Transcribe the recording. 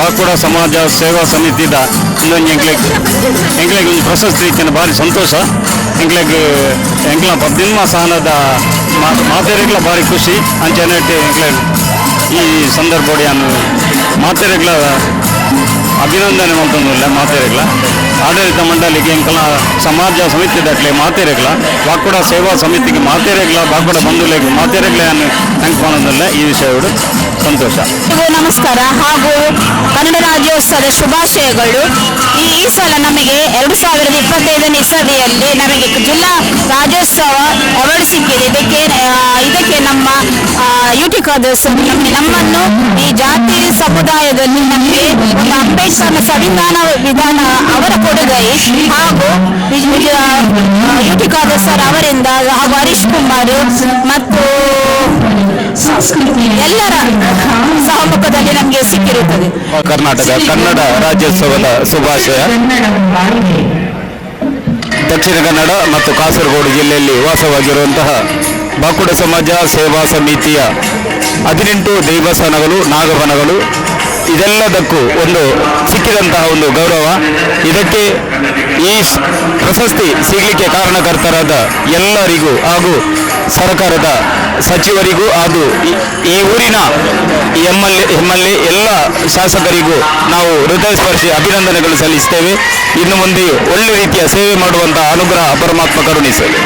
ಬಾಕುಡ ಸಮಾಜ ಸೇವಾ ಸಮಿತಿದ ಇನ್ನೊಂದು ಎಂಕ್ಲೆಗ್ ಒಂದು ಪ್ರಶಸ್ತಿ ಇತ್ತಿನ ಭಾರಿ ಸಂತೋಷ. ಎಂಕ್ಲ 18 ಸಹನದ ಮಾತೆರೆಗ್ಲ ಭಾರಿ ಖುಷಿ ಅಂಚೆನೆಟ್ಟು ಎಂಕ್ಲೆಗ್ ಈ ಸಂದರ್ಭಡಿಯನ್ನು ಮಾತೆರೆಗ್ಲ ಅಭಿನಂದನೆ ಮಾಡ್ತಂದಿಲ್ಲ. ಮಾತೆರೆಗ್ಲ ಆಡಳಿತ ಮಂಡಳಿಗೆ ಎಂಕಲ ಸಮಾಜ ಸಮಿತಿ ದಾಖಲೆ ಮಾತೆರೆಗ್ಲ ಬಾಕುಡ ಸೇವಾ ಸಮಿತಿಗೆ ಮಾತೆರೆಗ್ಲ ಬಾಕುಡ ಬಂಧುಲೆಗೆ ಮಾತೆರೆಗ್ಲೆಯನ್ನು ನೆನಪು ಈ ವಿಷಯಗಳು ಸಂತೋಷ. ನಮಸ್ಕಾರ ಹಾಗೂ ಕನ್ನಡ ರಾಜ್ಯೋತ್ಸವದ ಶುಭಾಶಯಗಳು. ಈ ಸಲ ನಮಗೆ 2025ನೇ ಇಸವಿಯಲ್ಲಿ ನಮಗೆ ಜಿಲ್ಲಾ ರಾಜ್ಯೋತ್ಸವ ಅವಾರ್ಡ್ ಸಿಕ್ಕಿದೆ. ಇದಕ್ಕೆ ನಮ್ಮ ಯುಟಿಕಾದರ್ಸ್ ನಮ್ಮನ್ನು ಈ ಜಾತಿ ಸಮುದಾಯದಲ್ಲಿ ನಮಗೆ ಒಂದು ಅಂಬೇಡ್ಕರ್ ಸಂವಿಧಾನ ವಿಧಾನ ಅವರ ಕೊಡುಗೆ ಹಾಗೂ ಯುಟಿಕಾದರ್ಸ್ ಸರ್ ಅವರಿಂದ ಹಾಗೂ ಹರೀಶ್ ಕುಮಾರ್ ಮತ್ತು ಎಲ್ಲರ ಸಹಮುಖದಲ್ಲಿ ನಮಗೆ ಸಿಕ್ಕಿರುತ್ತದೆ. ಕರ್ನಾಟಕ ಕನ್ನಡ ರಾಜ್ಯೋತ್ಸವದ ಶುಭಾಶಯ. ದಕ್ಷಿಣ ಕನ್ನಡ ಮತ್ತು ಕಾಸರಗೋಡು ಜಿಲ್ಲೆಯಲ್ಲಿ ವಾಸವಾಗಿರುವಂತಹ ಬಾಕುಡ ಸಮಾಜ ಸೇವಾ ಸಮಿತಿಯ 18 ದೇವಸ್ಥಾನಗಳು ನಾಗವನಗಳು ಇದೆಲ್ಲದಕ್ಕೂ ಒಂದು ಸಿಕ್ಕಿದಂತಹ ಒಂದು ಗೌರವ. ಇದಕ್ಕೆ ಈ ಪ್ರಶಸ್ತಿ ಸಿಗಲಿಕ್ಕೆ ಕಾರಣಕರ್ತರಾದ ಎಲ್ಲರಿಗೂ ಹಾಗೂ ಸರ್ಕಾರದ ಸಚಿವರಿಗೂ ಹಾಗೂ ಈ ಊರಿನ ಎಮ್ಎಲ್ಎ ಎಲ್ಲ ಶಾಸಕರಿಗೂ ನಾವು ಹೃದಯಸ್ಪರ್ಶಿ ಅಭಿನಂದನೆಗಳು ಸಲ್ಲಿಸ್ತೇವೆ. ಇನ್ನು ಮುಂದೆ ಒಳ್ಳೆ ರೀತಿಯ ಸೇವೆ ಮಾಡುವಂತಹ ಅನುಗ್ರಹ ಪರಮಾತ್ಮ ಕರುಣಿಸಲಿ.